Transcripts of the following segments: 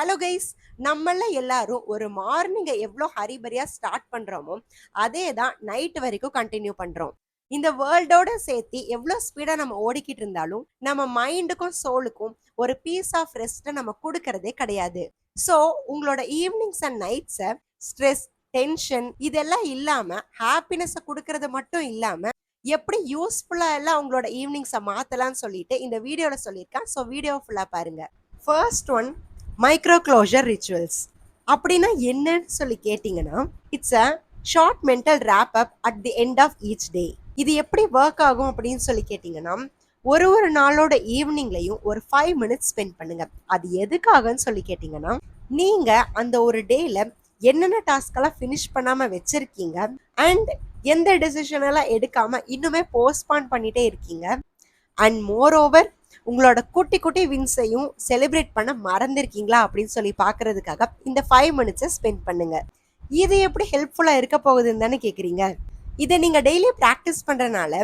Hello guys, நம்மள எல்லாரும் ஒரு மார்னிங்கை எவ்வளோ ஹரிபரியா ஸ்டார்ட் பண்றோமோ அதே தான் நைட் வரைக்கும் கண்டினியூ பண்றோம். இந்த வேர்ல்டோட சேர்த்து எவ்வளோ ஸ்பீடா நம்ம ஓடிக்கிட்டு இருந்தாலும் நம்ம மைண்டுக்கும் சோலுக்கும் ஒரு பீஸ் ஆஃப் ரெஸ்ட்டை நம்ம கொடுக்கறதே கிடையாது. ஸோ உங்களோட ஈவினிங்ஸ் அண்ட் நைட்ஸை ஸ்ட்ரெஸ், டென்ஷன் இதெல்லாம் இல்லாம ஹாப்பினஸை கொடுக்கறது மட்டும் இல்லாம எப்படி யூஸ்ஃபுல்லா எல்லாம் உங்களோட ஈவினிங்ஸை மாத்தலாம்னு சொல்லிட்டு இந்த வீடியோல சொல்லியிருக்கேன். ஸோ வீடியோ ஃபுல்லா பாருங்க. First one, micro closure rituals அப்படின்னா என்னன்னு சொல்லி கேட்டிங்கன்னா, it's a short mental wrap up at the end of each day. இது எப்படி ஒர்க் ஆகும் அப்படின்னு சொல்லி கேட்டிங்கன்னா, ஒரு ஒரு நாளோட ஈவினிங்லையும் ஒரு 5 மினிட்ஸ் ஸ்பெண்ட் பண்ணுங்க. அது எதுக்காகன்னு சொல்லி கேட்டிங்கன்னா, நீங்க அந்த ஒரு டேல என்னென்ன டாஸ்கெல்லாம் ஃபினிஷ் பண்ணாம வச்சிருக்கீங்க அண்ட் எந்த டெசிஷன் எல்லாம் எடுக்காம இன்னுமே போஸ்ட்பான் பண்ணிட்டே இருக்கீங்க அண்ட் மோர் ஓவர் உங்களோட குட்டி குட்டி வின்ஸையும் செலிப்ரேட் பண்ண மறந்துருக்கீங்களா அப்படின்னு சொல்லி பார்க்கறதுக்காக இந்த 5 மினிட்ஸை ஸ்பெண்ட் பண்ணுங்க. இது எப்படி ஹெல்ப்ஃபுல்லாக இருக்க போகுதுன்னு தானே கேட்குறீங்க. இதை நீங்கள் டெய்லி ப்ராக்டிஸ் பண்ணுறனால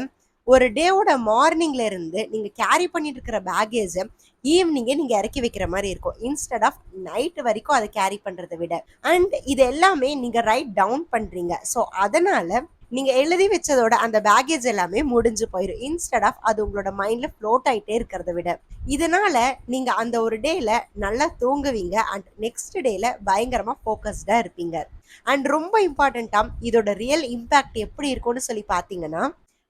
ஒரு டேவோட மார்னிங்ல இருந்து நீங்கள் கேரி பண்ணிட்டு இருக்கிற பேகேஜை ஈவினிங்கே நீங்கள் இறக்கி வைக்கிற மாதிரி இருக்கும், இன்ஸ்டெட் ஆஃப் நைட் வரைக்கும் அதை கேரி பண்ணுறதை விட. அண்ட் இது எல்லாமே நீங்கள் ரைட் டவுன் பண்ணுறீங்க. ஸோ அதனால நீங்க எழுதி வச்சதோட அந்த பேகேஜ் எல்லாமே முடிஞ்சு போயிடும், இன்ஸ்டெட் ஆஃப் அது உங்களோட மைண்ட்ல ஃப்ளோட் ஆயிட்டே இருக்கிறத விட. இதனால நீங்க அந்த ஒரு டேல நல்லா தூங்குவீங்க அண்ட் நெக்ஸ்ட் டேல பயங்கரமா ஃபோக்கஸ்டா இருப்பீங்க. அண்ட் ரொம்ப இம்பார்ட்டண்டா இதோட ரியல் இம்பாக்ட் எப்படி இருக்கும்னு சொல்லி பாத்தீங்கன்னா,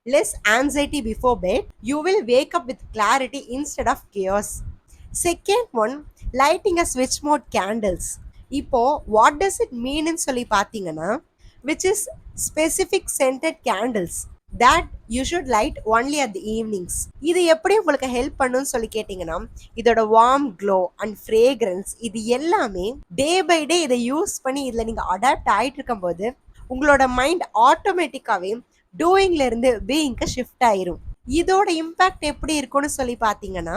less anxiety before bed, you will wake up with clarity instead of chaos. Second one, lighting a switch mode candles. இப்போ what does it mean ன்னு சொல்லி பாத்தீங்கன்னா, which is specific scented candles that you should light only at the evenings. இது எப்படி உங்களுக்கு help பண்ணுன்னு சொல்லி கேட்டிங்கன்னா, இதோட வார்ம் க்ளோ அண்ட் ஃப்ரேக்ரன்ஸ் இது எல்லாமே டே பை டே இதை யூஸ் பண்ணி இதில் நீங்கள் அடாப்ட் ஆகிட்டு இருக்கும்போது உங்களோட மைண்ட் ஆட்டோமேட்டிக்காகவே டூயிங்ல இருந்து பீயிங்க்கு ஷிஃப்ட் ஆயிரும். இதோட இம்பேக்ட் எப்படி இருக்கும்னு சொல்லி பார்த்தீங்கன்னா,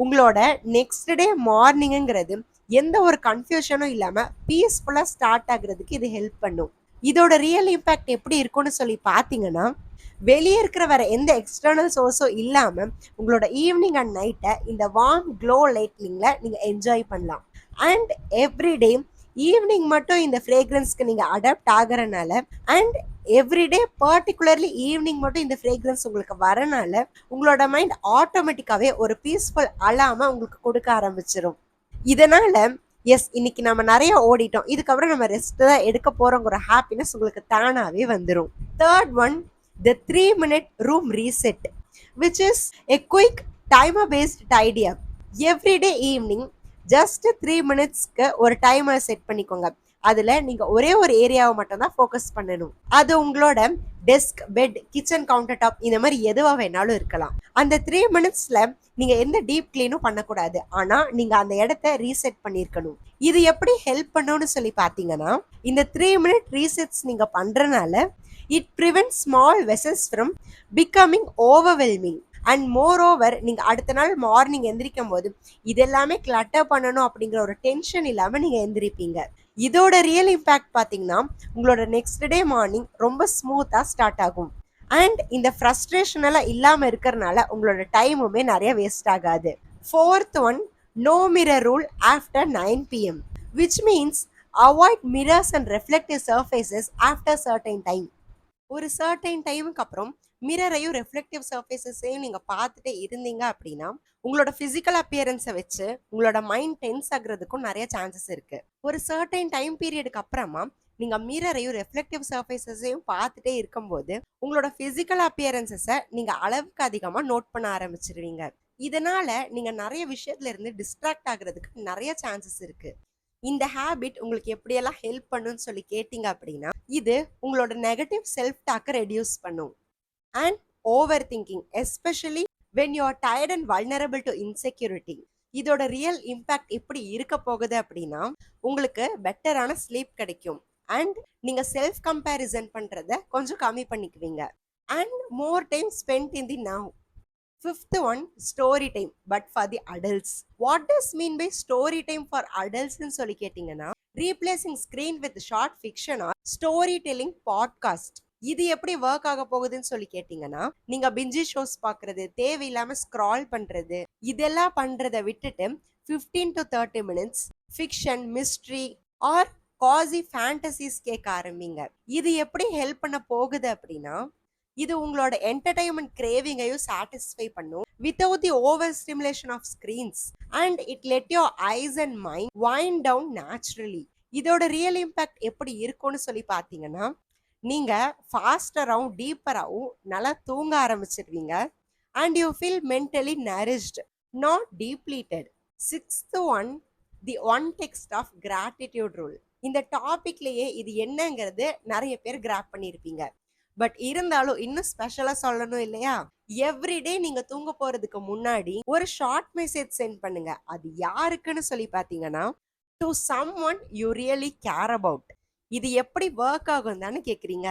உங்களோட நெக்ஸ்ட் டே மார்னிங்குங்கிறது எந்த ஒரு கன்ஃபியூஷனும் இல்லாமல் பீஸ்ஃபுல்லாக ஸ்டார்ட் ஆகுறதுக்கு இது ஹெல்ப் பண்ணும். இதோட ரியல் இம்பேக்ட் எப்படி இருக்கும்னு சொல்லி பார்த்தீங்கன்னா, வெளியே இருக்கிற வேற எந்த எக்ஸ்டர்னல் சோர்ஸும் இல்லாமல் உங்களோட ஈவினிங் அண்ட் நைட்டை இந்த வார்ம் க்ளோ லைட்னிங்கில் நீங்கள் என்ஜாய் பண்ணலாம். அண்ட் எவ்ரிடே ஈவினிங் மட்டும் இந்த ஃப்ரேக்ரன்ஸ்க்கு நீங்கள் அடாப்ட் ஆகிறனால அண்ட் எவ்ரிடே பர்டிகுலர்லி ஈவினிங் மட்டும் இந்த ஃப்ரேக்ரன்ஸ் உங்களுக்கு வரனால உங்களோட மைண்ட் ஆட்டோமேட்டிக்காகவே ஒரு பீஸ்ஃபுல் அலாம உங்களுக்கு கொடுக்க ஆரம்பிச்சிடும். இதனால எஸ், இன்னைக்கு நம்ம நிறைய ஓடிட்டோம், இதுக்கப்புறம் நம்ம ரெஸ்ட் தான் எடுக்க போறோங்கிற ஹாப்பினஸ் உங்களுக்கு தானாவே வந்துடும். Third one, the 3-minute room reset, which is a quick timer based tidy up. Everyday evening just 3 மினிட்ஸ்க்கு ஒரு டைமர் செட் பண்ணிக்கோங்க. அதுல நீங்க ஒரே ஒரு ஏரியாவை மட்டும் தான் ஃபோக்கஸ் பண்ணணும். அது உங்களோட desk, bed, kitchen counter top இந்த மாதிரி எதுவா வேணாலும் இருக்கலாம். அந்த 3 மினிட்ஸ்ல நீங்க எந்த டீப் கிளீனும் பண்ணக்கூடாது, ஆனா நீங்க அந்த இடத்த ரீசெட் பண்ணிருக்கணும். இது எப்படி ஹெல்ப் பண்ணும்னு சொல்லி பாத்தீங்கன்னா, இந்த 3-minute ரீசெட்ஸ் நீங்க பண்றனால it prevent small vessels from becoming overwhelming. And moreover நீங்க அடுத்த நாள் மார்னிங் எந்திரிக்கும் போது இதெல்லாமே கிளட்டர் பண்ணணும் அப்படிங்கிற ஒரு டென்ஷன் இல்லாம நீங்க எந்திரிப்பீங்க. இதோட ரியல் இம்பாக்ட் பார்த்தீங்கன்னா, உங்களோட நெக்ஸ்ட் டே மார்னிங் ரொம்ப ஸ்மூத்தாக ஸ்டார்ட் ஆகும். அண்ட் இந்த ஃப்ரஸ்ட்ரேஷன் எல்லாம் இல்லாமல் இருக்கிறனால உங்களோட டைமுமே நிறைய வேஸ்ட் ஆகாது. Fourth one, no mirror rule after 9 PM, which means avoid mirrors and reflective surfaces after certain time. ஒரு சர்டைன் டைமுக்கு அப்புறம் மிரரையும் ரெஃப்ளெக்டிவ் சர்ஃபேசஸையும் நீங்கள் பார்த்துட்டே இருந்தீங்க அப்படின்னா உங்களோட ஃபிசிக்கல் அப்பியரன்ஸை வச்சு உங்களோட மைண்ட் டென்ஸ் ஆகுறதுக்கும் நிறைய சான்சஸ் இருக்கு. ஒரு சர்டைன் டைம் பீரியடுக்கு அப்புறமா நீங்கள் மிரரையும் ரெஃப்ளெக்டிவ் சர்ஃபேசஸையும் பார்த்துட்டே இருக்கும்போது உங்களோட ஃபிசிக்கல் அப்பியரன்ஸஸை நீங்கள் அளவுக்கு அதிகமாக நோட் பண்ண ஆரம்பிச்சிருவீங்க. இதனால நீங்கள் நிறைய விஷயத்துல இருந்து டிஸ்ட்ராக்ட் ஆகுறதுக்கு நிறைய சான்சஸ் இருக்கு. இந்த ஹேபிட் உங்களுக்கு எப்படியெல்லாம் ஹெல்ப் பண்ணுன்னு சொல்லி கேட்டிங்க அப்படின்னா, இது உங்களோட நெகட்டிவ் செல்ஃப் டாக்கை ரெடியூஸ் பண்ணும். And over thinking, especially when you are tired and vulnerable to insecurity, இதோட ரியல் இம்பாக்ட் எப்படி இருக்க போகுது அப்படின்னா, உங்களுக்கு பெட்டரான ஸ்லீப் கிடைக்கும் அண்ட் நீங்க செல்ஃப் கம்பேரிசன் பண்றத கொஞ்சம் கம்மி பண்ணிக்குவீங்க and more time spend in the now. Fifth one, story time but for the adults. What does mean by story time for அடல்ட்ஸ்ன்னு சொல்லி கேட்டிங்கன்னா, replacing screen with short fiction or storytelling podcast. இது எப்படி work ஆக போகுதுன்னு சொல்லி கேட்டீங்கன்னா, நீங்க பிஞ்சி ஷோஸ் பாக்குறது, தேவையில்லாம ஸ்க்ரால் பண்றது, இதெல்லாம் பண்றதை விட்டுட்டு 15 to 30 minutes fiction, mystery or cozy fantasies கேட்க ஆரம்பிங்க. இது எப்படி ஹெல்ப் பண்ண போகுது அப்படின்னா, இது உங்களோட என்டர்டைன்மெண்ட் கிரேவிங்கையும் சாட்டிஸ்ஃபை பண்ணும் without the overstimulation of screens and it let your eyes and mind wind down naturally. இதோட ரியல் இம்பாக்ட் எப்படி இருக்கும்னு சொல்லி பார்த்தீங்கன்னா, நீங்க ஃபாஸ்டராகவும் டீப்பராகவும் நல்லா தூங்க ஆரம்பிச்சிருவீங்க and you feel mentally nourished, not depleted. Sixth one, the one text of gratitude rule. இந்த டாபிக்லயே இது என்னங்கிறது நிறைய பேர் கிராப் பண்ணியிருப்பீங்க. பட் இருந்தாலும் இன்னும் ஸ்பெஷலா சொல்லணும் இல்லையா? எவ்ரிடே நீங்க தூங்க போறதுக்கு முன்னாடி ஒரு ஷார்ட் மெசேஜ் சென்ட் பண்ணுங்க. அது யாருக்குன்னு சொல்லி பாத்தீங்கன்னா, to someone you really care about. இது எப்படி ஒர்க் ஆகும் தானே கேக்குறீங்க?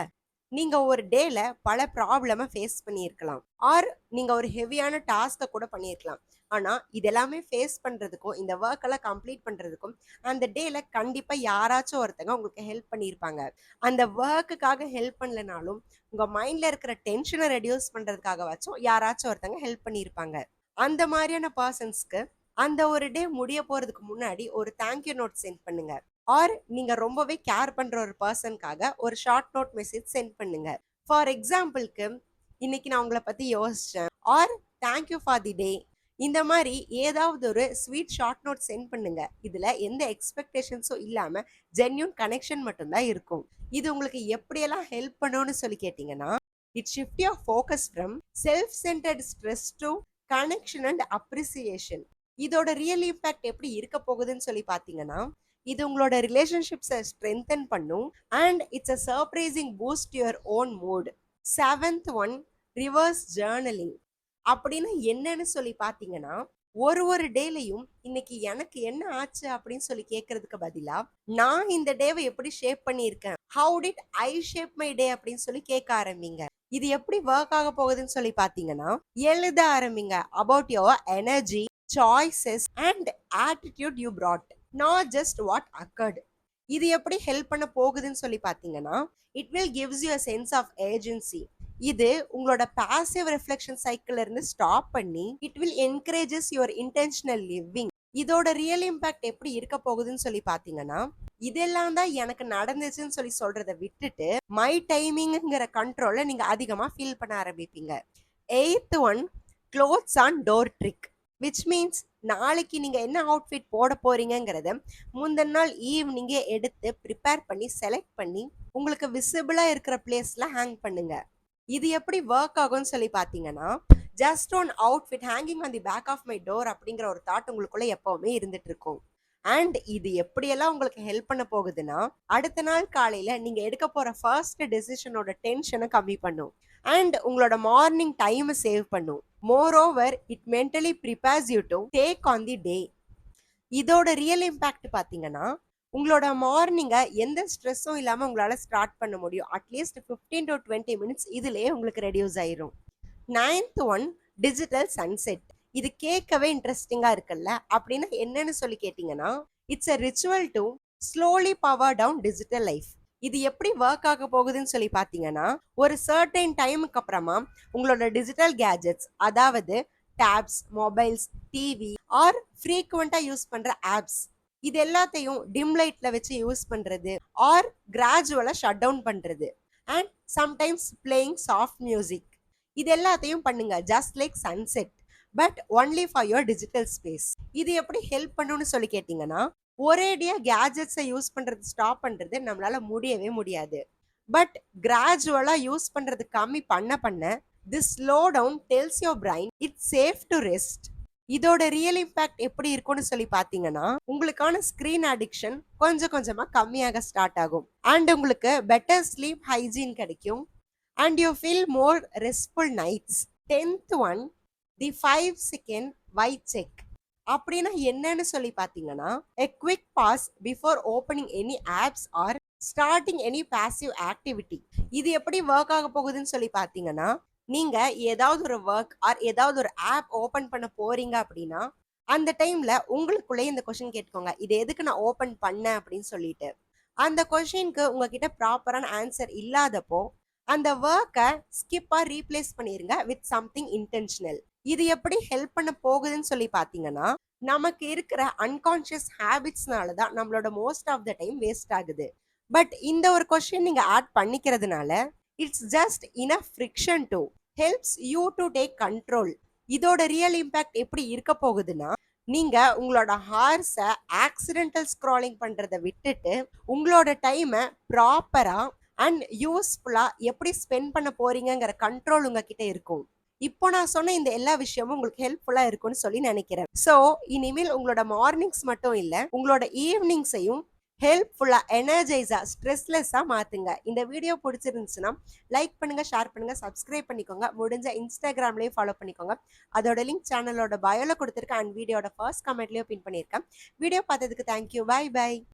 நீங்க ஒரு டேல பல ப்ராப்ளம ஃபேஸ் பண்ணியிருக்கலாம், ஆர் நீங்க ஒரு ஹெவியான டாஸ்க கூட பண்ணியிருக்கலாம். ஆனா இதெல்லாமே ஃபேஸ் பண்றதுக்கும் இந்த ஒர்க் எல்லாம் கம்ப்ளீட் பண்றதுக்கும் அந்த டேல கண்டிப்பா யாராச்சும் ஒருத்தங்க உங்களுக்கு ஹெல்ப் பண்ணியிருப்பாங்க. அந்த ஒர்க்குக்காக ஹெல்ப் பண்ணலனாலும் உங்க மைண்ட்ல இருக்கிற டென்ஷனை ரெடியூஸ் பண்றதுக்காகவாச்சும் யாராச்சும் ஒருத்தங்க ஹெல்ப் பண்ணியிருப்பாங்க. அந்த மாதிரியான பர்சன்ஸ்க்கு அந்த ஒரு டே முடிய போறதுக்கு முன்னாடி ஒரு தேங்க்யூ நோட் சென்ட் பண்ணுங்க. ஆர் நீங்க ரொம்பவே கேர் பண்ற ஒரு பர்சனுக்காக ஒரு ஷார்ட் நோட் மெசேஜ் சென்ட் பண்ணுங்க. ஃபார் எக்ஸாம்பிளுக்கு, இன்னைக்கு நான் உங்களை பத்தி யோசிச்சேன், ஆர் தேங்க்யூ ஃபார் தி டே. இந்த மாதிரி ஏதாவது ஒரு ஸ்வீட் ஷார்ட் நோட் சென்ட் பண்ணுங்க. இதுல எந்த எக்ஸ்பெக்டேஷன்ஸும் இல்லாம ஜென்யூன் கனெக்ஷன் மட்டும்தான் இருக்கும். இது உங்களுக்கு எப்படியெல்லாம் ஹெல்ப் பண்ணும்னு சொல்லி கேட்டீங்கன்னா, it shift your focus from self centred stress to connection and appreciation. இதோட ரியல் இம்பாக்ட் எப்படி இருக்க போகுதுன்னு சொல்லி பாத்தீங்கன்னா, இது உங்களோட ரிலேஷன்ஷிப்ஸை ஸ்ட்ரென்தன் பண்ணும் and it's a surprising boost your own mood. Seventh one, reverse journaling. அப்படின்னு என்னன்னு சொல்லி பார்த்தீங்கன்னா, ஒரு டேலையும் இன்னைக்கு எனக்கு என்ன ஆச்சு அப்படின்னு சொல்லி கேட்கறதுக்கு பதிலா, நான் இந்த டேவை எப்படி ஷேப் பண்ணியிருக்கேன், how did I shape my day அப்படின்னு சொல்லி கேட்க ஆரம்பிங்க. இது எப்படி ஒர்க் ஆக போகுதுன்னு சொல்லி பார்த்தீங்கன்னா, எழுத ஆரம்பிங்க about your energy, choices and attitude you brought, not just what occurred. இது எப்படி ஹெல்ப் பண்ண போகுதுன்னு சொல்லி பார்த்தீங்கன்னா, it will gives you a sense of agency. இது உங்களோட பாசிவ் ரிஃப்ளெக்ஷன் சைக்கிள் இருந்து ஸ்டாப் பண்ணி it will encourages your intentional living. இதோட ரியல் இம்பாக்ட் எப்படி இருக்க போகுதுன்னு சொல்லி பார்த்தீங்கன்னா, இதெல்லாம் தான் எனக்கு நடந்துச்சுன்னு சொல்லி சொல்றதை விட்டுட்டு மை டைமிங்கிற கண்ட்ரோலை நீங்க அதிகமா ஃபீல் பண்ண ஆரம்பிப்பீங்க. Eighth one, clothes on door trick, which means நாளைக்கு நீங்க என்ன அவுட்ஃபிட் போட போறீங்கிறத முந்தின நாள் ஈவினிங்கே எடுத்து ப்ரிப்பேர் பண்ணி செலக்ட் பண்ணி உங்களுக்கு விசிபிளா இருக்கிற பிளேஸ்ல ஹேங் பண்ணுங்க. இது எப்படி ஒர்க் ஆகும்னு சொல்லி பாத்தீங்கன்னா, just one outfit hanging on the back of my door அப்படிங்கிற ஒரு தாட் உங்களுக்குள்ள எப்பவுமே இருந்துட்டு இருக்கும். அண்ட் இது எப்படியெல்லாம் உங்களுக்கு ஹெல்ப் பண்ண போகுதுன்னா, அடுத்த நாள் காலையில நீங்க எடுக்க போற ஃபர்ஸ்ட் டெசிஷனோட டென்ஷனை கம்மி பண்ணும் அண்ட் உங்களோட மார்னிங் டைமை சேவ் பண்ணும். Moreover it mentally prepares you to take on the day. இதோட ரியல் இம்பாக்ட் பாத்தீங்கன்னா, உங்களோட மார்னிங்கை எந்த ஸ்ட்ரெஸ்ஸும் இல்லாமல் உங்களால் ஸ்டார்ட் பண்ண முடியும். அட்லீஸ்ட் 15 to 20 மினிட்ஸ் இதுலேயே உங்களுக்கு ரெடியூஸ் ஆயிரும். Ninth one, digital sunset. இது கேட்கவே இன்ட்ரெஸ்டிங்காக இருக்குல்ல? அப்படின்னா என்னன்னு சொல்லி கேட்டிங்கன்னா, it's a ritual to slowly power down digital life. இது எப்படி ஒர்க் ஆக போகுதுன்னு சொல்லி பார்த்தீங்கன்னா, ஒரு சர்டைன் டைமுக்கு அப்புறமா உங்களோட டிஜிட்டல் கேஜெட்ஸ், அதாவது டேப்ஸ், மொபைல்ஸ், டிவி ஆர் ஃப்ரீக்வெண்ட்டாக யூஸ் பண்ணுற ஆப்ஸ், இது எல்லாத்தையும் டிம் லைட்ல வச்சு யூஸ் பண்றது ஆர் கிராஜுவலா ஷட் டவுன் பண்றது and sometimes playing soft music, இது எல்லாத்தையும் பண்ணுங்க. Just like sunset, but only for your digital space. இது எப்படி ஹெல்ப் பண்ணுன்னு சொல்லி கேட்டீங்கன்னா, ஒரேடியா கேஜெட்ஸை யூஸ் பண்றது ஸ்டாப் பண்றது நம்மளால முடியவே முடியாது. பட் கிராஜுவலா யூஸ் பண்றது கம்மி பண்ண பண்ண this slow down tells your brain it's safe to rest. இதோட ரியல் இம்பாக்ட் எப்படி இருக்கும்னு சொல்லி பாத்தீங்கன்னா, உங்களுக்கான ஸ்கிரீன் அடிக்ஷன் கொஞ்சம் கொஞ்சமா கம்மியாக ஸ்டார்ட் ஆகும் அண்ட் உங்களுக்கு பெட்டர் ஸ்லீப் ஹைஜீன் கிடைக்கும் and you feel more restful nights. 10th one, the 5 second why check. அப்படின்னா என்னன்னு சொல்லி பாத்தீங்கன்னா, a quick pause before opening any apps or starting any passive activity. இது எப்படி ஒர்க் ஆக போகுதுன்னு சொல்லி பாத்தீங்கன்னா, நீங்க ஏதாவது ஒரு ஒர்க் ஆர் ஏதாவது ஒரு ஆப் ஓபன் பண்ண போறீங்க அப்படின்னா, அந்த டைம்ல உங்களுக்குள்ளே இந்த கொஸ்டின் கேட்டுக்கோங்க, இது எதுக்கு நான் ஓபன் பண்ணேன் அப்படின்னு சொல்லிட்டு. அந்த கொஸ்டினுக்கு உங்ககிட்ட ப்ராப்பரான ஆன்சர் இல்லாதப்போ அந்த ஒர்க்கை ஸ்கிப்பா ரீப்ளேஸ் பண்ணிருங்க வித் சம்திங் இன்டென்ஷனல். இது எப்படி ஹெல்ப் பண்ண போகுதுன்னு சொல்லி பாத்தீங்கன்னா, நமக்கு இருக்கிற அன்கான்ஷியஸ் ஹேபிட்ஸ்னால தான் நம்மளோட most of the time waste ஆகுது. பட் இந்த ஒரு கொஸ்டின் நீங்க ஆட் பண்ணிக்கிறதுனால, it's just enough friction to helps you to take control. இதோட ரியல் இம்பாக்ட் எப்படி இருக்க போகுதுன்னா, நீங்க உங்களோட ஹார்ஸ ஆக்சிடென்டல் ஸ்க்ராலிங் பண்றத விட்டுட்டு, உங்களோட டைம ப்ராப்பரா அண்ட் யூஸ்ஃபுல்லா எப்படி ஸ்பெண்ட் பண்ண போறீங்கங்கிற கண்ட்ரோல் உங்ககிட்ட இருக்கும். இப்போ நான் சொன்ன இந்த எல்லா விஷயமும் உங்களுக்கு ஹெல்ப்ஃபுல்லா இருக்கும்னு சொல்லி நினைக்கிறேன். சோ இனிமேல் உங்களோட மார்னிங்ஸ் மட்டும் இல்ல, உங்களோட ஈவினிங்ஸையும் ஹெல்ப்ஃபுல்லா, எனர்ஜைஸா, ஸ்ட்ரெஸ்லெஸ்ஸா மாத்துங்க. இந்த வீடியோ பிடிச்சிருந்துச்சுன்னா லைக் பண்ணுங்க, ஷேர் பண்ணுங்க, சப்ஸ்கிரைப் பண்ணிக்கோங்க. முடிஞ்ச இன்ஸ்டாகிராம்லயும் ஃபாலோ பண்ணிக்கோங்க. அதோட லிங்க் சேனலோட பயோல கொடுத்துருக்கேன் அண்ட் வீடியோட ஃபர்ஸ்ட் கமெண்ட்லயும் பின் பண்ணியிருக்கேன். வீடியோ பார்த்ததுக்கு தேங்க்யூ. By by.